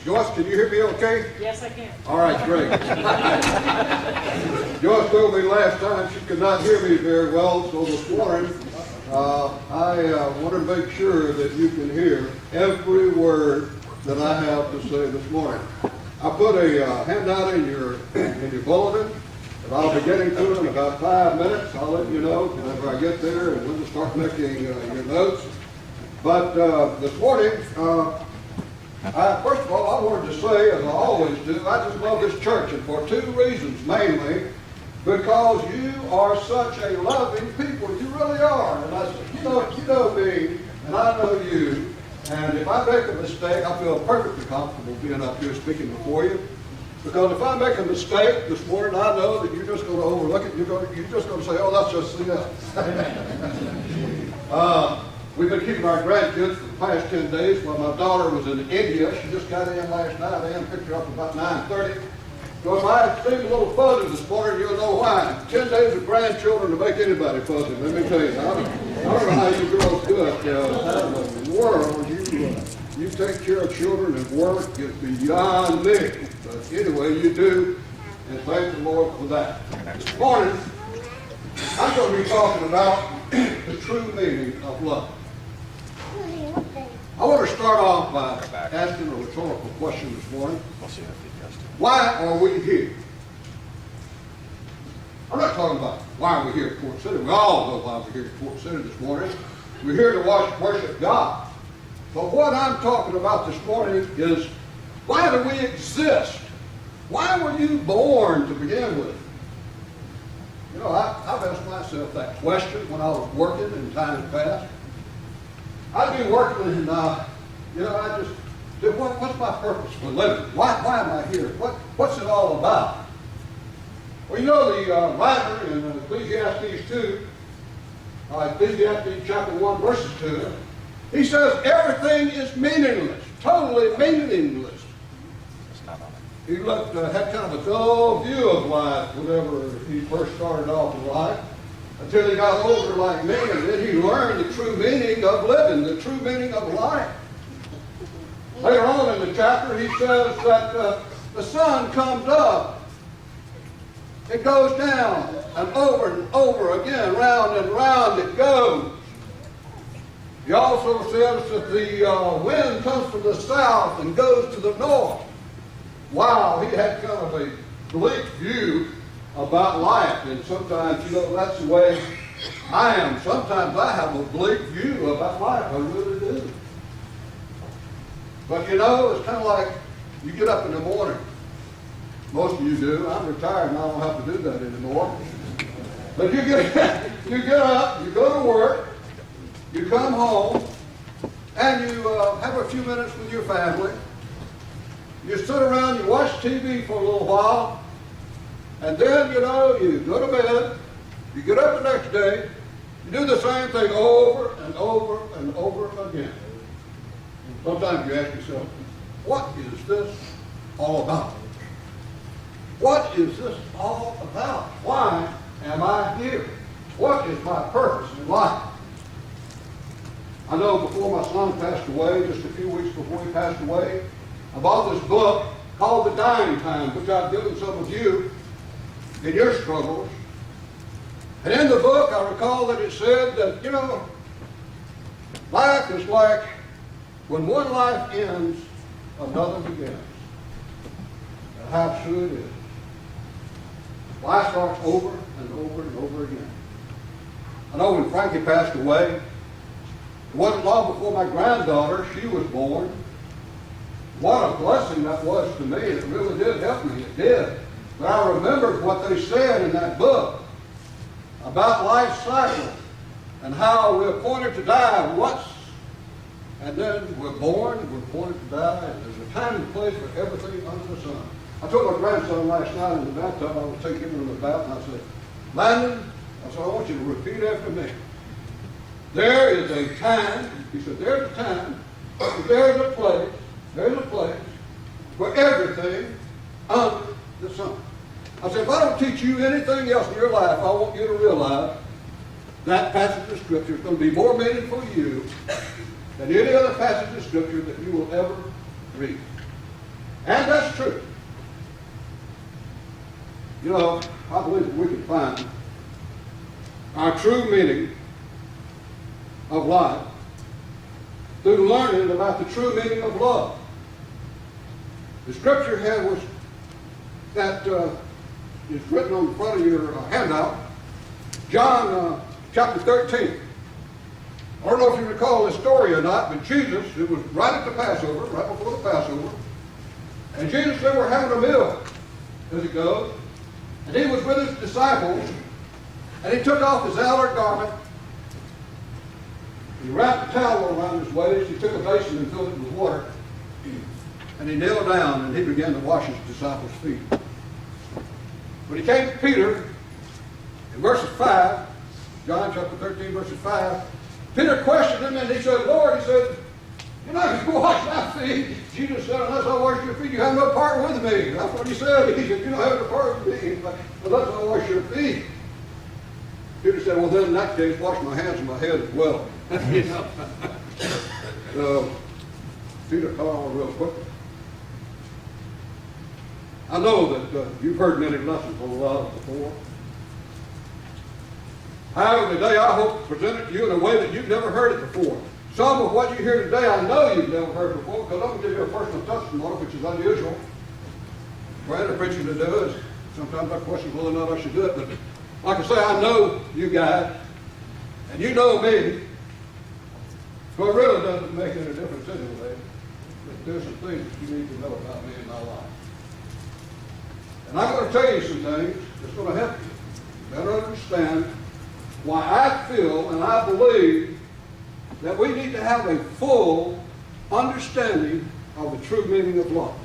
Joyce, can you hear me okay? Yes, I can. All right, great. Joyce told me last time she could not hear me very well, so this morning I want to make sure that you can hear every word that I have to say this morning. I put a handout in your bulletin that I'll be getting to in about 5 minutes. I'll let you know whenever I get there and when to start making your notes. But this morning, first of all, I wanted to say, as I always do, I just love this church, and for two reasons mainly. Because you are such a loving people. You really are. And I said, you know me, and I know you. And if I make a mistake, I feel perfectly comfortable being up here speaking before you. Because if I make a mistake this morning, I know that you're just going to overlook it. You're just going to say, oh, that's just we've been keeping our grandkids for the past 10 days while my daughter was in India. She just got in last night. I picked her up about 9:30. So if I seem a little fuzzy this morning, you'll know why. 10 days of grandchildren to make anybody fuzzy, let me tell you. I don't know how you girls do it. How in the world you take care of children and work is beyond me. But anyway, you do, and thank the Lord for that. This morning, I'm going to be talking about the true meaning of love. I want to start off by asking a rhetorical question this morning. Why are we here? I'm not talking about why are we here at Fort City. We all know why we're here at Fort City this morning. We're here to worship God. But what I'm talking about this morning is, why do we exist? Why were you born to begin with? You know, I've asked myself that question when I was working in times past. I'd be working and, I just said, what's my purpose for living? Why am I here? What's it all about? Well, you know the writer in Ecclesiastes 2, Ecclesiastes chapter 1, verses 2, he says everything is meaningless, totally meaningless. He had kind of a dull view of life whenever he first started off in life, until he got older like me, and then he learned the true meaning of living, the true meaning of life. Later on in the chapter, he says that the sun comes up, it goes down, and over again, round and round it goes. He also says that the wind comes from the south and goes to the north. Wow, he had kind of a bleak view about life, and sometimes, that's the way I am. Sometimes I have a bleak view about life, I really do. But it's kind of like you get up in the morning. Most of you do. I'm retired and I don't have to do that anymore. But you get up, you go to work, you come home, and you have a few minutes with your family. You sit around, you watch TV for a little while, and then, you go to bed, you get up the next day, you do the same thing over and over and over again. Sometimes you ask yourself, what is this all about? What is this all about? Why am I here? What is my purpose in life? I know before my son passed away, just a few weeks before he passed away, I bought this book called The Dying Time, which I've given some of you in your struggles. And in the book, I recall that it said that, life is like when one life ends, another begins. And how true it is. Life starts over and over and over again. I know when Frankie passed away, it wasn't long before my granddaughter, she was born. What a blessing that was to me. It really did help me. It did. But I remembered what they said in that book about life's cycle and how we're appointed to die once, and then we're born, we're appointed to die, and there's a time and place for everything under the sun. I told my grandson last night in the bathtub, I was taking him to the bath, and I said, Landon, I want you to repeat after me. There is a time, he said, there's a time, there's a place for everything under the sun. I said, if I don't teach you anything else in your life, I want you to realize that passage of Scripture is going to be more meaningful to you than any other passage of Scripture that you will ever read. And that's true. You know, I believe that we can find our true meaning of life through learning about the true meaning of love. The scripture here was that is written on the front of your handout, John chapter 13. I don't know if you recall this story or not, but Jesus, it was right at the Passover, right before the Passover, and Jesus, they were having a meal, as it goes, and he was with his disciples, and he took off his outer garment, he wrapped a towel around his waist, he took a basin and filled it with water, and he knelt down and he began to wash his disciples' feet. When he came to Peter, in verses 5, John chapter 13, verses 5, Peter questioned him and he said, Lord, he said, you're not going to wash my feet. Jesus said, unless I wash your feet, you have no part with me. That's what he said. He said, you don't have no part with me unless I wash your feet. Peter said, well, then in that case, wash my hands and my head as well. So Peter caught on real quickly. I know that you've heard many lessons on love before. However, today I hope to present it to you in a way that you've never heard it before. Some of what you hear today I know you've never heard before, because I'm going to give you a personal testimony, which is unusual. For any preacher to do it, sometimes I question whether or not I should do it, but like I say, I know you guys, and you know me, so it really doesn't make any difference anyway. But there's some things that you need to know about me in my life. And I'm going to tell you some things that's going to help you better understand why I feel and I believe that we need to have a full understanding of the true meaning of love.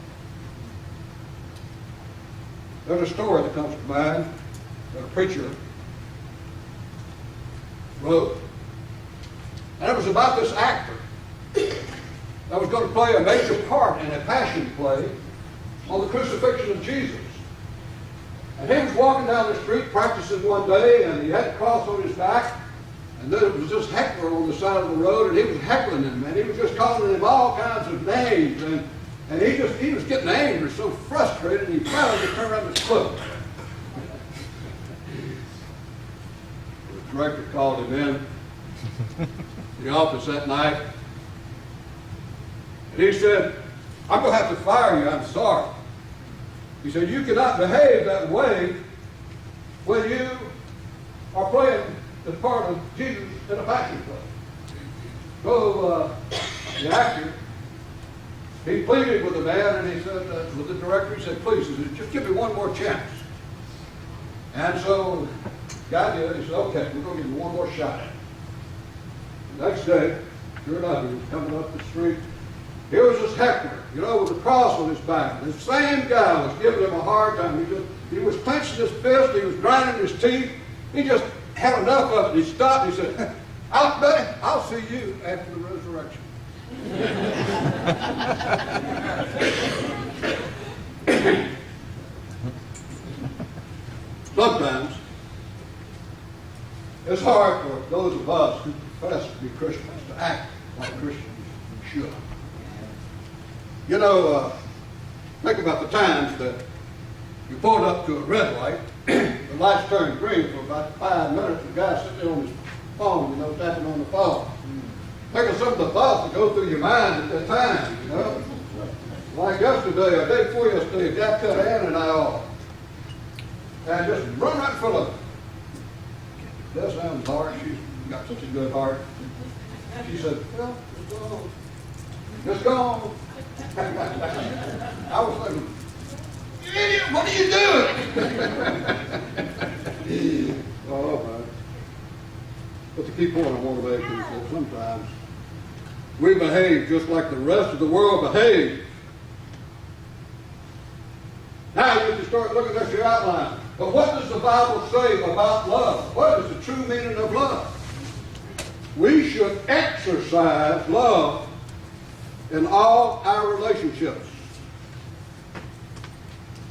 There's a story that comes to mind that a preacher wrote, and it was about this actor that was going to play a major part in a passion play on the crucifixion of Jesus. And he was walking down the street practicing one day, and he had a cross on his back, and then it was this heckler on the side of the road, and he was heckling him, and he was just calling him all kinds of names, and he was getting angry, so frustrated, and he finally just turned around and spoke. The director called him in the office that night, and he said, I'm going to have to fire you, I'm sorry. He said, you cannot behave that way when you are playing the part of Jesus in a passion play. So the actor, he pleaded with the man, and he said, with the director, he said, please, he said, just give me one more chance. And so the guy did. He said, okay, we're going to give you one more shot at it. The next day, sure enough, he was coming up the street. Here was this heckler, you know, with a cross on his back. The same guy was giving him a hard time. He was clenching his fist, he was grinding his teeth. He just had enough of it. He stopped and he said, buddy, I'll see you after the resurrection. Sometimes it's hard for those of us who profess to be Christians to act like Christians should. You know, think about the times that you pulled up to a red light, the lights turned green for about 5 minutes, the guy sitting there on his phone, you know, tapping on the phone. Think of some of the thoughts that go through your mind at that time, you know. Like yesterday, or day before yesterday, a guy cut Ann and I off. And just run right in front of him. That sounds hard. She's got such a good heart. She said, well, just go on. Just go on. I was thinking, you idiot, what are you doing? Oh, man. But the key point I want to make is that sometimes we behave just like the rest of the world behaves. Now you can start looking at your outline. But what does the Bible say about love? What is the true meaning of love? We should exercise love in all our relationships.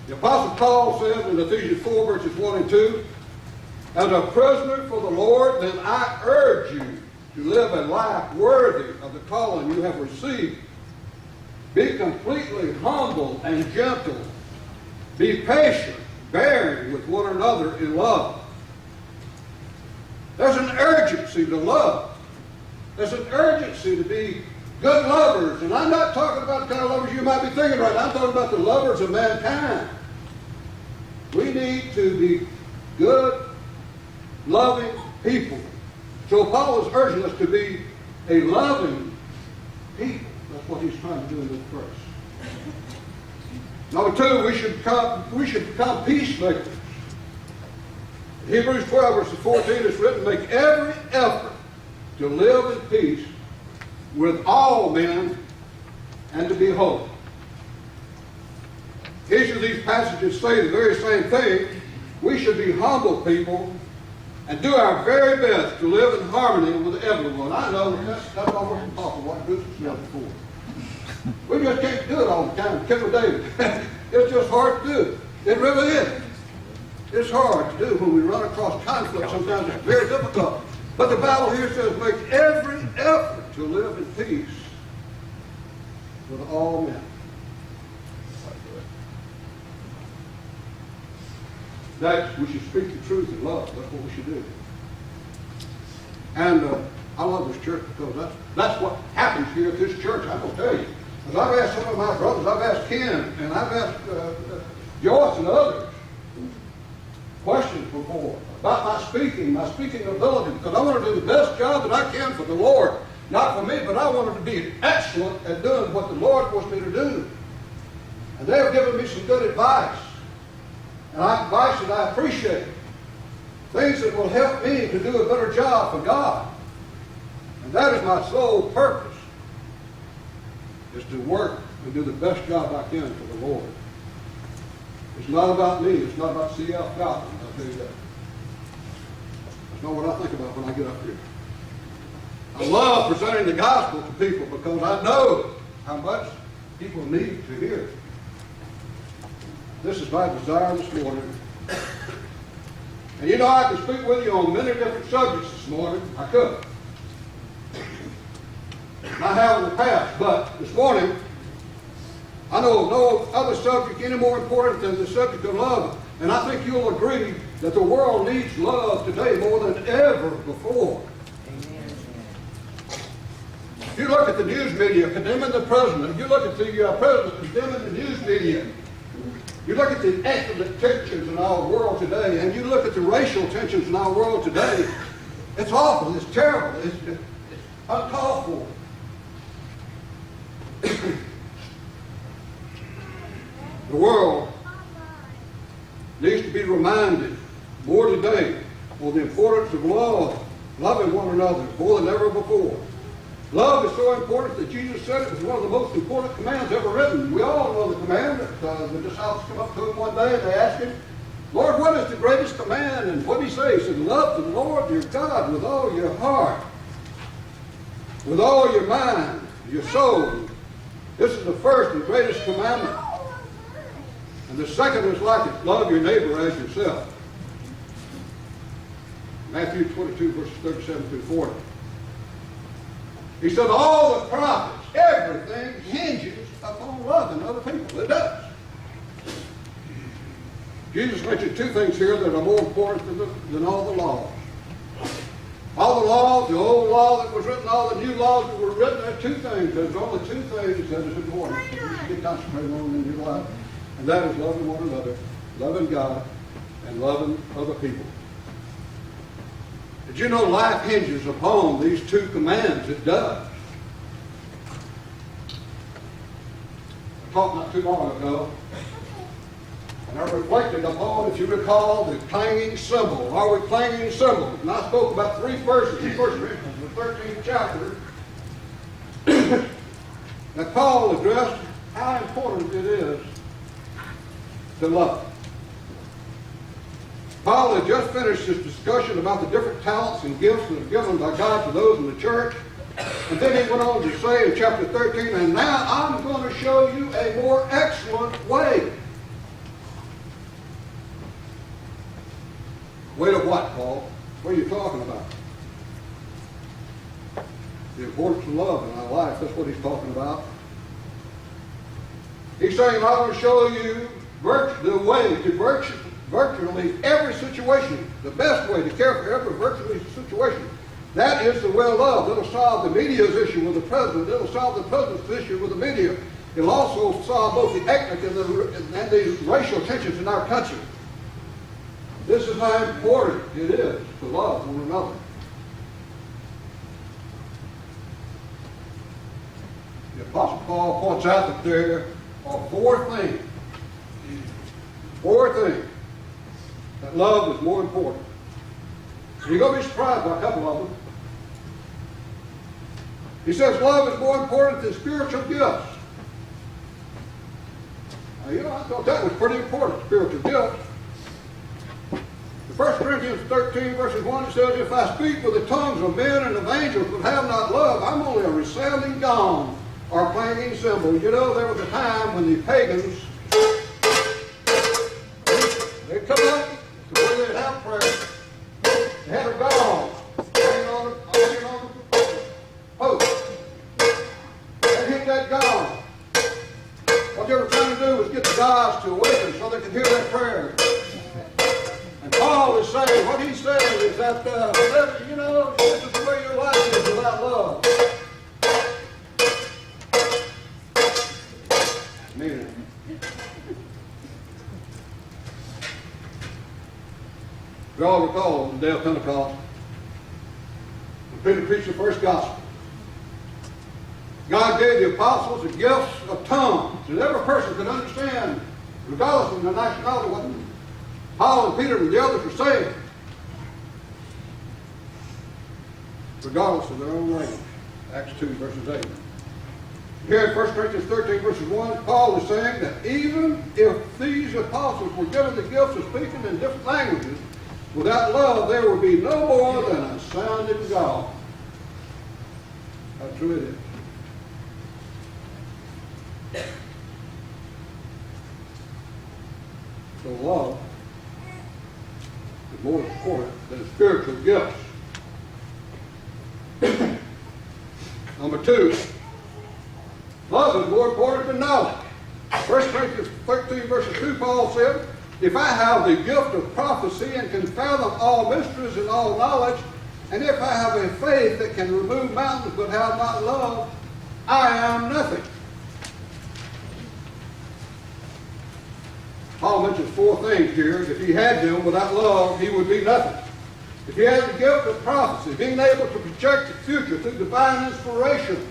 The Apostle Paul says in Ephesians 4, verses 1 and 2, as a prisoner for the Lord, then I urge you to live a life worthy of the calling you have received. Be completely humble and gentle. Be patient, bearing with one another in love. There's an urgency to love. There's an urgency to be good lovers. And I'm not talking about the kind of lovers you might be thinking right now. I'm talking about the lovers of mankind. We need to be good, loving people. So Paul is urging us to be a loving people. That's what he's trying to do in this verse. Number two, we should become peacemakers. In Hebrews 12, verse 14, it's written, make every effort to live in peace with all men and to be holy. Each of these passages say the very same thing. We should be humble people and do our very best to live in harmony with everyone. I know that's almost impossible, what Bruce has said before. We just can't do it all the time. Kevin David. It's just hard to do. It really is. It's hard to do when we run across conflict. Sometimes it's very difficult. But the Bible here says, make every effort to live in peace with all men. Next, we should speak the truth in love. That's what we should do. And I love this church because that's what happens here at this church. I'm going to tell you. As I've asked some of my brothers, I've asked Ken, and I've asked Joyce and others questions before about my speaking ability, because I want to do the best job that I can for the Lord. Not for me, but I wanted to be excellent at doing what the Lord wants me to do. And they have given me some good advice. And advice that I appreciate. Things that will help me to do a better job for God. And that is my sole purpose, is to work and do the best job I can for the Lord. It's not about me. It's not about C.L. Godwin. I'll tell you that. That's not what I think about when I get up here. I love presenting the gospel to people because I know how much people need to hear it. This is my desire this morning. And you know, I can speak with you on many different subjects this morning. I could. I have in the past, but this morning, I know no other subject any more important than the subject of love. And I think you'll agree that the world needs love today more than ever before. Amen. If you look at the news media condemning the president, if you look at the president condemning the news media, you look at the ethnic tensions in our world today, and you look at the racial tensions in our world today, it's awful, it's terrible, it's uncalled for. The world needs to be reminded more today of the importance of love, loving one another more than ever before. Love is so important that Jesus said it was one of the most important commands ever written. We all know the command. The disciples come up to him one day and they asked him, Lord, what is the greatest command? And what did he say? He said, love the Lord your God with all your heart, with all your mind, your soul. This is the first and greatest commandment. And the second is like it, love your neighbor as yourself. Matthew 22, verses 37 through 40. He said all the prophets, everything hinges upon loving other people. It does. Jesus mentioned two things here that are more important than all the laws. All the laws, the old law that was written, all the new laws that were written, there are two things. There's only two things that is important that you should be concentrating on in your life. And that is loving one another, loving God, and loving other people. Did you know life hinges upon these two commands? It does. I talked not too long ago, and I reflected upon, if you recall, the clanging cymbal. Are we clanging cymbals? And I spoke about three verses in 1 Corinthians, the 13th chapter, that Paul addressed how important it is to love. Paul had just finished his discussion about the different talents and gifts that are given by God to those in the church. And then he went on to say in chapter 13, and now I'm going to show you a more excellent way. Way of what, Paul? What are you talking about? The importance of love in our life, that's what he's talking about. He's saying, I want to show you the way to virtually every situation, the best way to care for every virtually situation. That is the way of love. It'll solve the media's issue with the president. It'll solve the president's issue with the media. It'll also solve both the ethnic and the racial tensions in our country. This is how important it is to love one another. The Apostle Paul points out that there are four things that love is more important. You're going to be surprised by a couple of them. He says love is more important than spiritual gifts. Now, I thought that was pretty important, spiritual gifts. In 1 Corinthians 13, verses 1, it says, if I speak with the tongues of men and of angels but have not love, I'm only a resounding gong or clanging cymbal. You know, there was a time when the pagans, they'd come up to where they'd have prayer. They had a gong hanging on the post. They'd hit that gong. What they were trying to do was get the gods to awaken so they could hear their prayers. And Paul is saying, what he's saying is that, this is the way your life is without love. Amen. We all recall on the day of Pentecost, when Peter preached the first gospel. God gave the apostles the gifts of tongues that every person could understand, regardless of their nationality, what Paul and Peter and the others were saying, regardless of their own language. Acts 2, verses 8. Here in 1 Corinthians 13, verses 1, Paul is saying that even if these apostles were given the gifts of speaking in different languages, without love there would be no more than a sounding gong. How true it is. So love is more important than spiritual gifts. Number 2, love is more important than knowledge. 1 Corinthians 13, verses 2, Paul said, if I have the gift of prophecy and can fathom all mysteries and all knowledge, and if I have a faith that can remove mountains but have not love, I am nothing. Paul mentions 4 things here. If he had them without love, he would be nothing. If he had the gift of prophecy, being able to project the future through divine inspiration,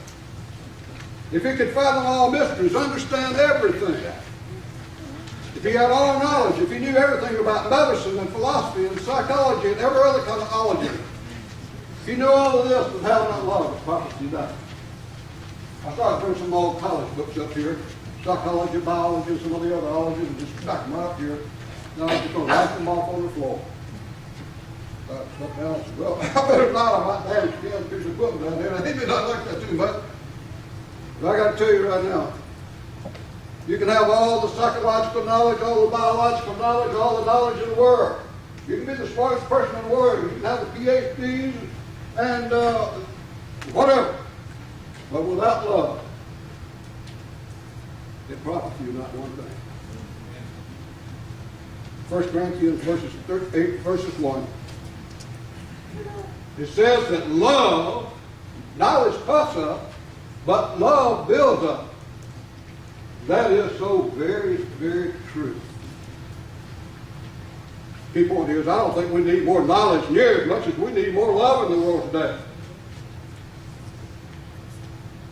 if he could fathom all mysteries, understand everything, if he had all knowledge, if he knew everything about medicine and philosophy and psychology and every other kind of ology, if he knew all of this but had not love, it's prophecy died. I started putting some old college books up here, psychology, biology, some of the other ologies, and just stack them up here. Now I'm just going to write them off on the floor. Well, I better not. I might damage a piece of equipment down there. I think they don't like that too much. But I got to tell you right now, you can have all the psychological knowledge, all the biological knowledge, all the knowledge in the world. You can be the smartest person in the world. You can have the PhDs and whatever. But without love, it profits you not one thing. 1 Corinthians verses 1. It says that love, knowledge puffs up, but love builds up. That is so very, very true. Key point here is I don't think we need more knowledge near as much as we need more love in the world today.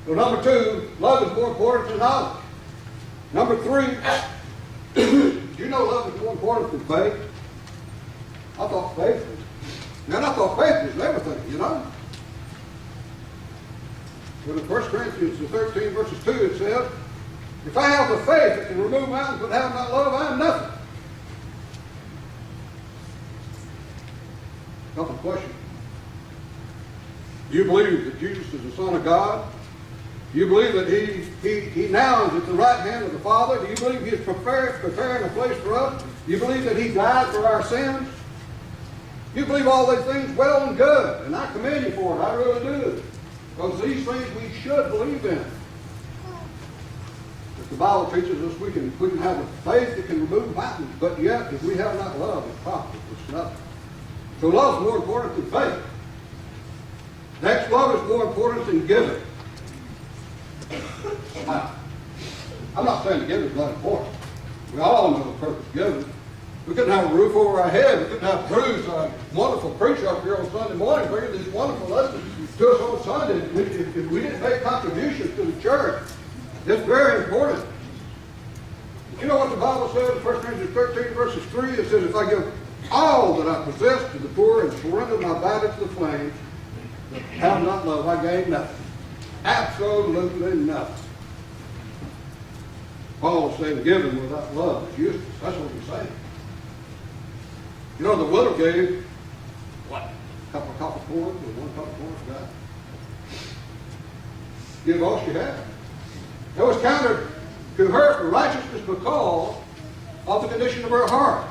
So number 2, love is more important than knowledge. Number 3, do you know love is more important than faith? I thought faith was. Man, I thought faith was everything, you know. But in 1 Corinthians 13, verses 2, it says, if I have the faith that can remove mountains but have not love, I am nothing. Couple of questions. Do you believe that Jesus is the Son of God? Do you believe that he now is at the right hand of the Father? Do you believe he is preparing a place for us? Do you believe that he died for our sins? Do you believe all these things? Well and good. And I commend you for it. I really do. Because these things we should believe in. The Bible teaches us we can have a faith that can remove mountains, but yet if we have not love, it profits us nothing. So love is more important than faith. Next, love is more important than giving. Now, I'm not saying giving is not important. We all know the purpose of giving. We couldn't have a roof over our head. We couldn't have Bruce, a wonderful preacher up here on Sunday morning, bringing these wonderful lessons to us on Sunday. If we didn't make contributions to the church, it's very important. You know what the Bible says in 1 Corinthians 13, verses 3? It says, if I give all that I possess to the poor and surrender my body to the flames, but have not love, I gain nothing. Absolutely nothing. Paul is saying giving without love is useless. That's what he's saying. You know, the widow gave, what, a couple of copper coins or one copper coin for God? Give all she had. It was counted to her for righteousness because of the condition of her heart.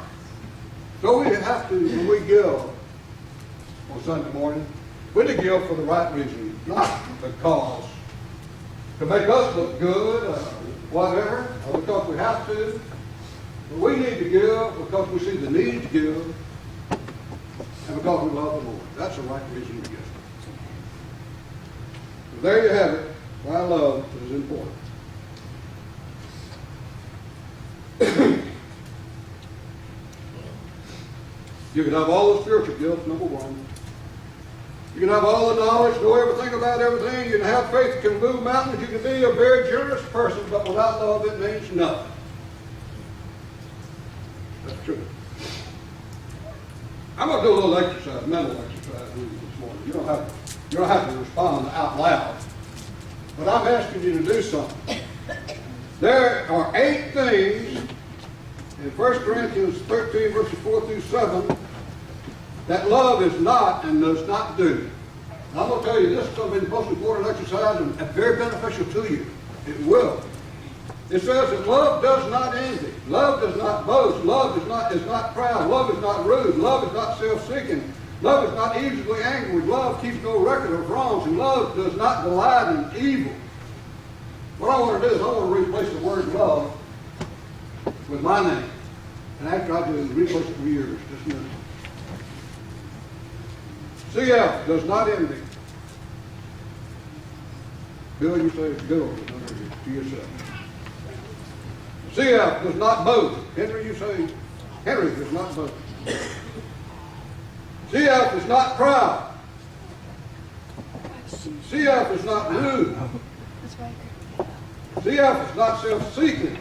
So we have to, when we give on Sunday morning, we need to give for the right reason, not because to make us look good, whatever, or because we have to. But we need to give because we see the need to give and because we love the Lord. That's the right reason to give. So there you have it. Why love is important. You can have all the spiritual gifts, number one. You can have all the knowledge, know everything about everything. You can have faith that can move mountains. You can be a very generous person, but without love, it means nothing. That's true. I'm going to do a little exercise, mental exercise with you this morning. You don't have to respond out loud. But I'm asking you to do something. There are 8 things in 1 Corinthians 13, verses 4 through 7, that love is not and does not do. And I'm going to tell you, this is going to be the most important exercise and very beneficial to you. It will. It says that love does not envy. Love does not boast. Love is not proud. Love is not rude. Love is not self-seeking. Love is not easily angry. Love keeps no record of wrongs. And love does not delight in evil. What I want to do is I want to replace the word love with my name. And after I do, replace it with yours. Just a minute. CF does not envy. Bill, you say it's good to yourself. CF does not boast. Henry, you say, Henry does not boast. CF is not proud. CF is not rude. CF is not self-seeking.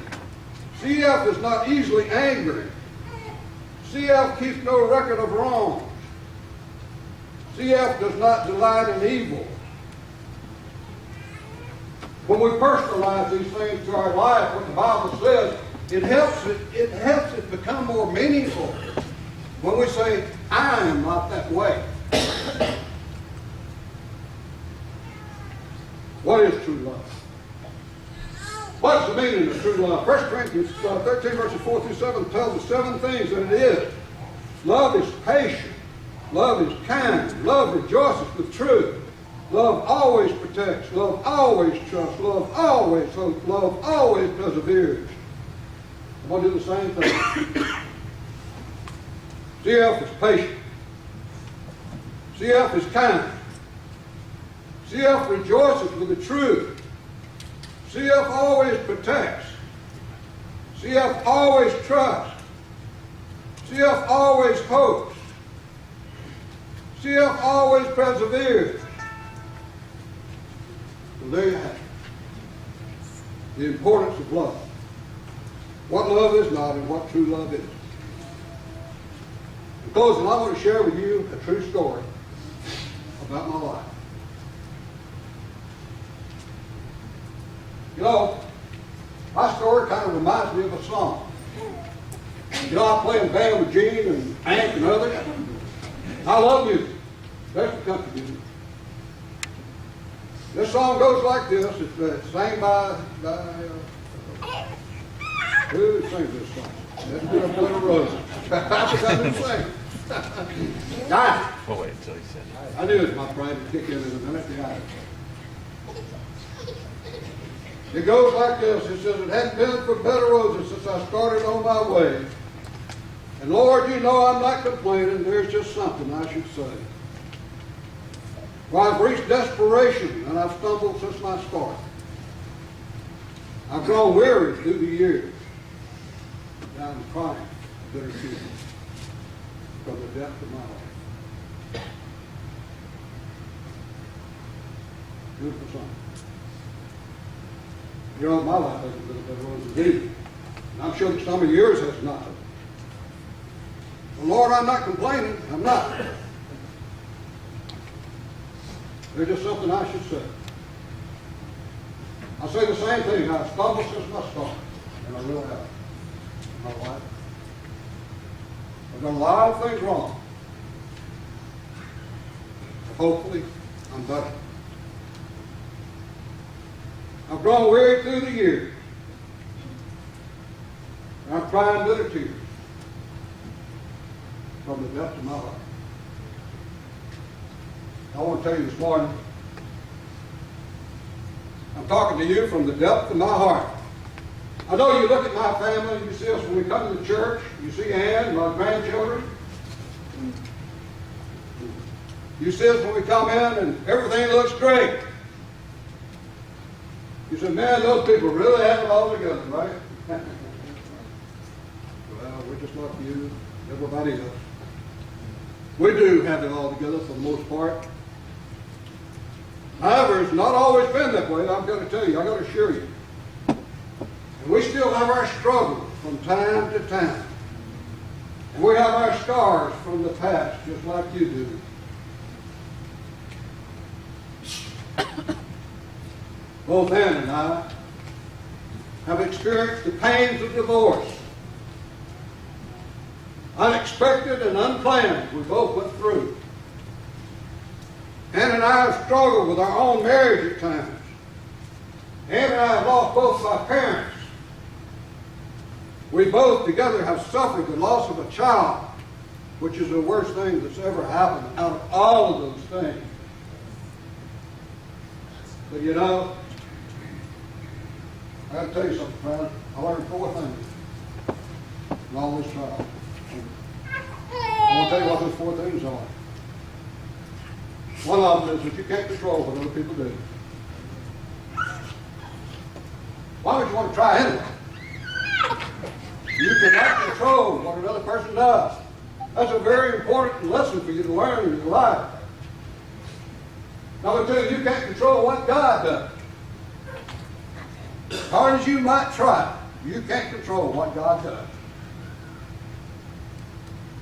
CF is not easily angry. CF keeps no record of wrongs. CF does not delight in evil. When we personalize these things to our life, what the Bible says, it helps it become more meaningful when we say, I am not that way. What is true love? What's the meaning of true love? 1 Corinthians 13, verses 4 through 7 tells us 7 things that it is. Love is patient. Love is kind. Love rejoices with truth. Love always protects. Love always trusts. Love always hopes. Love always perseveres. I'm going to do the same thing. CF is patient. CF is kind. CF rejoices with the truth. CF always protects. CF always trusts. CF always hopes. CF always perseveres. So there you have it. The importance of love. What love is not and what true love is. In closing, I want to share with you a true story about my life. You know, my story kind of reminds me of a song. You know, I play in band with Gene and Hank and others. I love music, especially country music. This song goes like this. It's sang by who sings this song? That's good Little Roses. I forgot who sang it. Guys. We'll wait until he said it. I knew it was my pride to kick in a minute. Yeah. It goes like this. It says, it hadn't been for bed of roses since I started on my way. And Lord, you know I'm not complaining. There's just something I should say. For I've reached desperation and I've stumbled since my start. I've grown weary through the years. Now I'm crying bitter tears from the depth of my heart. Beautiful song. You know, my life hasn't been a bed of roses either. And I'm sure that some of yours has not. Well, Lord, I'm not complaining. I'm not. There's just something I should say. I say the same thing. I've stumbled since my start. And I really have. In my life. I've done a lot of things wrong. But hopefully, I'm better. I've grown weary through the years. And I'm crying bitter tears from the depths of my heart. I want to tell you this morning, I'm talking to you from the depth of my heart. I know you look at my family, you see us when we come to the church, you see Ann, my grandchildren. You see us when we come in and everything looks great. You say, man, those people really have it all together, right? Well, we're just like you, everybody else. We do have it all together for the most part. However, it's not always been that way, I'm going to tell you, I'm going to assure you. And we still have our struggles from time to time. And we have our scars from the past, just like you do. Both Ann and I have experienced the pains of divorce. Unexpected and unplanned, we both went through. Ann and I have struggled with our own marriage at times. Ann and I have lost both our parents. We both together have suffered the loss of a child, which is the worst thing that's ever happened out of all of those things. But you know, I got to tell you something, friend. I learned 4 things in all this trial. I want to tell you what those 4 things are. One of them is that you can't control what other people do. Why would you want to try anyway? You cannot control what another person does. That's a very important lesson for you to learn in your life. Number 2, you can't control what God does. As hard as you might try, you can't control what God does.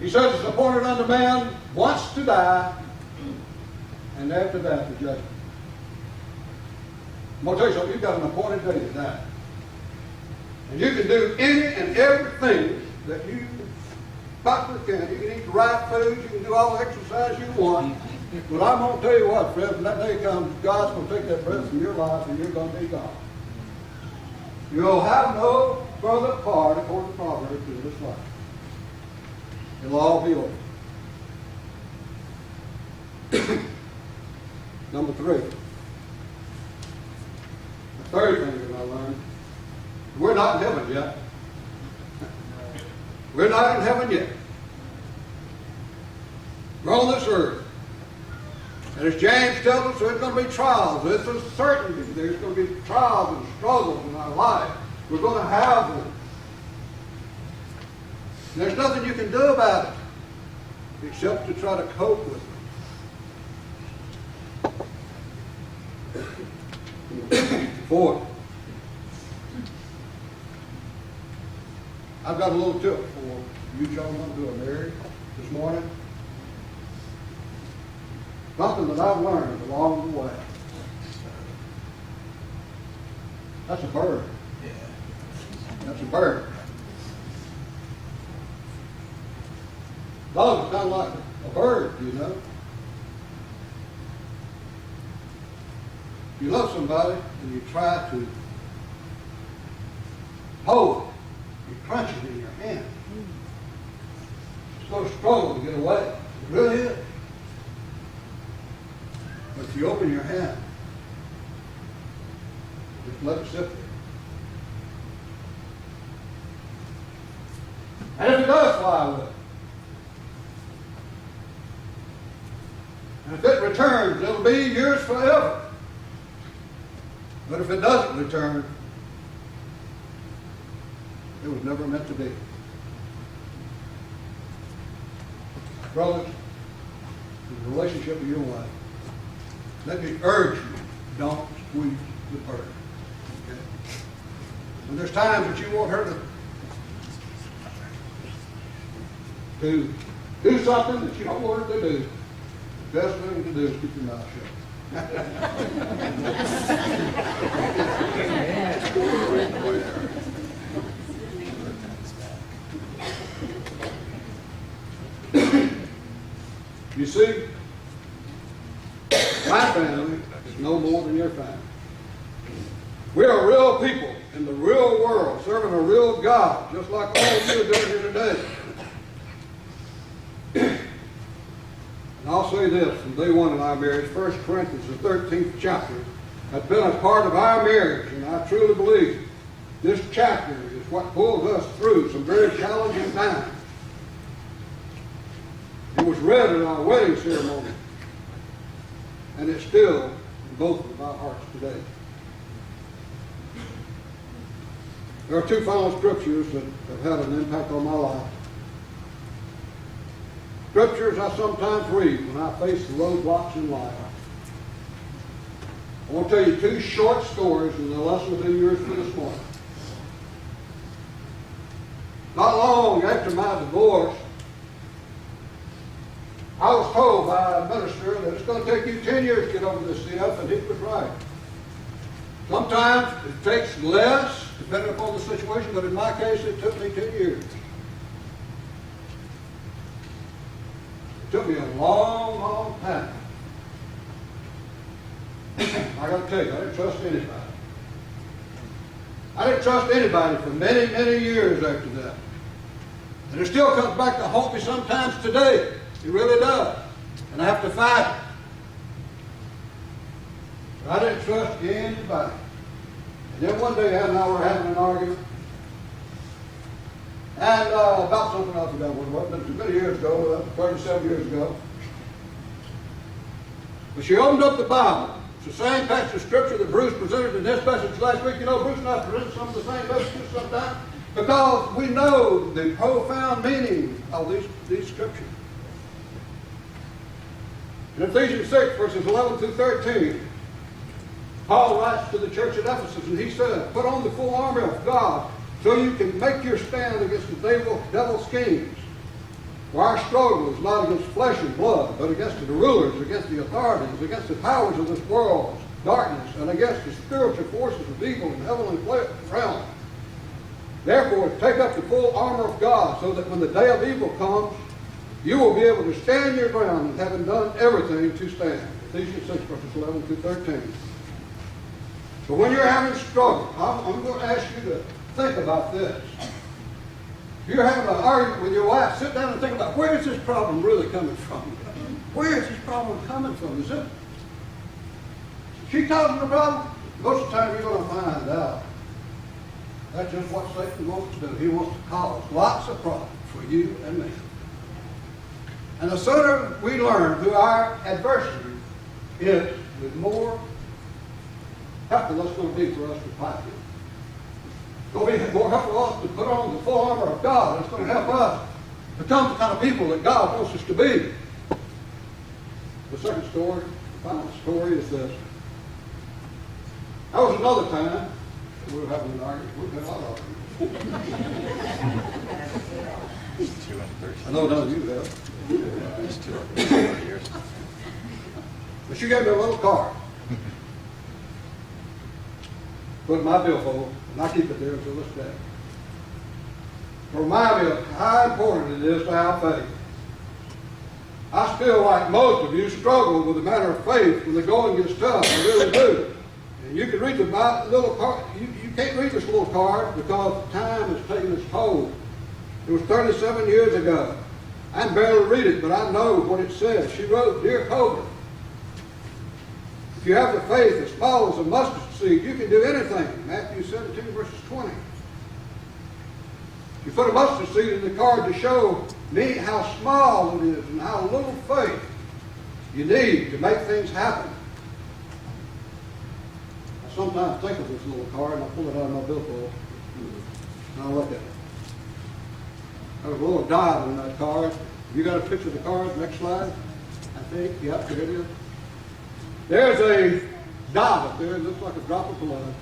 He says it's appointed unto man once to die, and after that the judgment. I'm going to tell you something, you've got an appointed day to die. And you can do any and everything that you possibly can. You can eat the right foods, you can do all the exercise you want. But I'm going to tell you what, friend, when that day comes, God's going to take that breath from your life and you're going to be gone. You'll have no further part, according to Proverbs, in this life. It'll all be over. Number 3. The third thing that I learned, we're not in heaven yet. We're not in heaven yet. We're on this earth. And as James tells us, there's going to be trials. It's a certainty. There's going to be trials and struggles in our life. We're going to have them. There's nothing you can do about it except to try to cope with them. 4. I've got a little tip for you gentlemen who are married this morning. Something that I've learned along the way. That's a bird. That's a bird. Dog is kind of like a bird, you know. You love somebody and you try to hold it. You crunch it in your hand. It's going to struggle to get away. It really is. But if you open your hand, it and let it sit there. And if it does fly away, and if it returns, it'll be yours forever. But if it doesn't return, it was never meant to be. Brothers, in the relationship with your wife, let me urge you, don't squeeze the purse. Okay? When there's times that you want her to do something that you don't want her to do, the best thing to do is keep your mouth shut. You see, my family is no more than your family. We are real people in the real world, serving a real God, just like all of you are doing here today. And I'll say this, from day one in our marriage, 1 Corinthians, the 13th chapter, has been a part of our marriage, and I truly believe this chapter is what pulls us through some very challenging times. It was read at our wedding ceremony, and it's still in both of our hearts today. There are two final scriptures that have had an impact on my life. Scriptures I sometimes read when I face the roadblocks in life. I want to tell you two short stories, and the lesson will be yours for this morning. Not long after my divorce, I was told by a minister that it's going to take you 10 years to get over this stuff, and he was right. Sometimes it takes less, depending upon the situation, but in my case, it took me 10 years. It took me a long, long time. I got to tell you, I didn't trust anybody. I didn't trust anybody for many, many years after that. And it still comes back to haunt me sometimes today. It really does. And I have to fight it. But I didn't trust anybody. And then one day, Ann and I were having an argument. And about something I forgot what it was. It was many years ago, 37 years ago. But she opened up the Bible. It's the same passage of Scripture that Bruce presented in his message last week. You know, Bruce and I present some of the same messages sometimes because we know the profound meaning of these Scriptures. In Ephesians 6, verses 11 through 13, Paul writes to the church at Ephesus, and he says, put on the full armor of God so you can make your stand against the devil's schemes. For our struggle is not against flesh and blood, but against the rulers, against the authorities, against the powers of this world, darkness, and against the spiritual forces of evil in heavenly realms. Therefore, take up the full armor of God, so that when the day of evil comes, you will be able to stand your ground, and having done everything to stand. Ephesians 6, verses 11 through 13. So when you're having struggle, I'm going to ask you to think about this. If you're having an argument with your wife, sit down and think about, where is this problem really coming from? Where is this problem coming from? Is she causing the problem? Most of the time you're going to find out that's just what Satan wants to do. He wants to cause lots of problems for you and me. And the sooner we learn who our adversary is, the more helpful it's going to be for us to fight him. It's going to be more helpful for us to put on the full armor of God. It's going to help us become the kind of people that God wants us to be. The second story, the final story is this. That was another time we were having an argument. We've had a lot of arguments. I know none of you have. But she gave me a little card. Put in my billfold, and I keep it there until this day. To remind me of how important it is to have faith. I still, like most of you, struggle with the matter of faith when the going gets tough. I really do. And you can read the little card. You can't read this little card because time has taken its toll. It was 37 years ago. I can barely read it, but I know what it says. She wrote, Dear Cobra, if you have the faith as small as a mustard seed. You can do anything. Matthew 17, verses 20. You put a mustard seed in the card to show me how small it is and how little faith you need to make things happen. I sometimes think of this little card and I pull it out of my billfold and I look at it. There's a little dot on that card. You got a picture of the card? Next slide. I think. Yep, here it is. There's a dot up there. It looks like a drop of blood.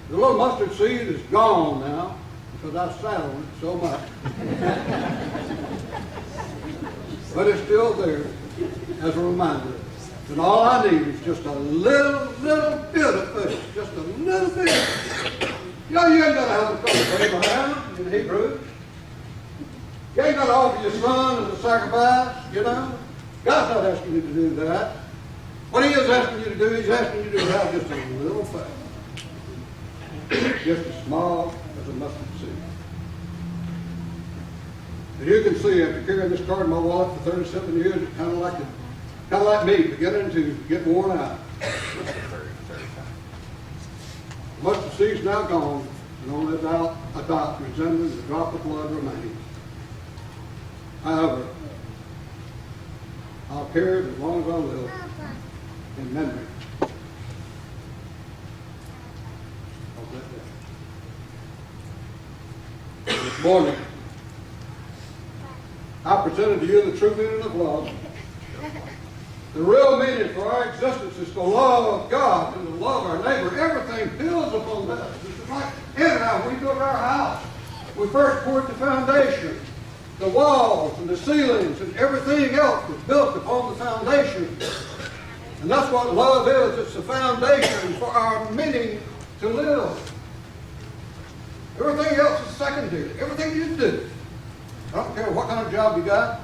The little mustard seed is gone now because I've sat on it so much. But it's still there as a reminder. And all I need is just a little bit of faith. Just a little bit. You know, you ain't got to have the faith of Abraham in Hebrews. You ain't got to offer your son as a sacrifice, you know. God's not asking you to do that. What he is asking you to do, he's asking you to have just a little faith. Just as small as a mustard seed. As you can see, after carrying this card in my wallet for 37 years, it's kind of like me, beginning to get worn out. Mustard seed's now gone, and only a dot resembling a drop of blood remains. However, I'll carry it as long as I live in memory of that day. This morning, I presented to you the true meaning of love. The real meaning for our existence is to love God and to love our neighbor. Everything builds upon that. It's like anyhow, we build our house. We first poured the foundation. The walls and the ceilings and everything else was built upon the foundation. And that's what love is. It's the foundation for our meaning to live. Everything else is secondary. Everything you do. I don't care what kind of job you got.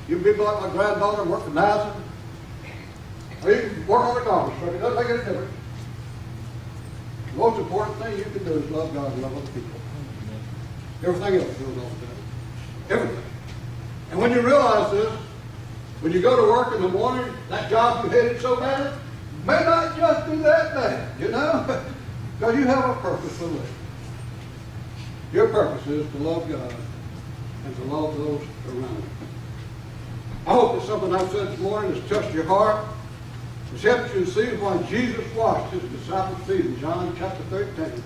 You can be like my granddaughter and work for NASA. Or you can work on a garbage truck. It doesn't make any difference. The most important thing you can do is love God and love other people. Everything else goes off that. Everything. And when you realize this, when you go to work in the morning, that job you hated so bad, may not just be that bad, you know? Because you have a purpose for living. Your purpose is to love God and to love those around you. I hope that something I've said this morning has touched your heart. It's helped you to see why Jesus washed his disciples' feet in John chapter 13.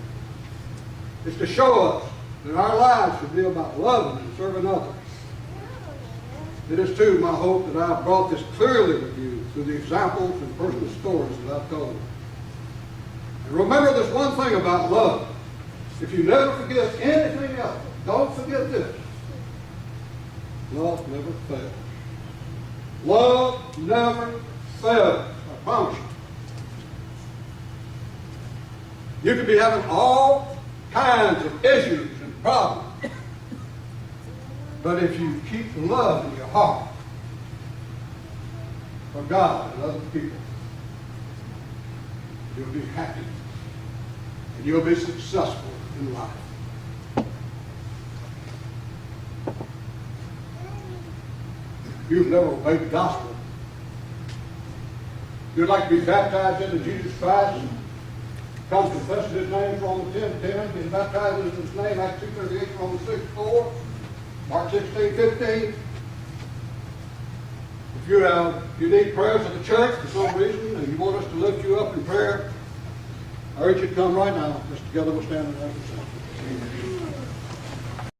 It's to show us that our lives should be about loving and serving others. It is too my hope that I've brought this clearly with you through the examples and personal stories that I've told. And remember this one thing about love. If you never forget anything else, don't forget this. Love never fails. Love never fails. I promise you. You could be having all kinds of issues and problems. But if you keep love in your heart for God and other people, you'll be happy and you'll be successful in life. If you've never obeyed the gospel, you'd like to be baptized into Jesus Christ, come confess his name, Romans 10:10, be baptized into his name, Acts 2:38, Romans 6:4, Mark 16:15. If you need prayers of the church for some reason and you want us to lift you up in prayer, I urge you to come right now. Just together we'll stand and have a session.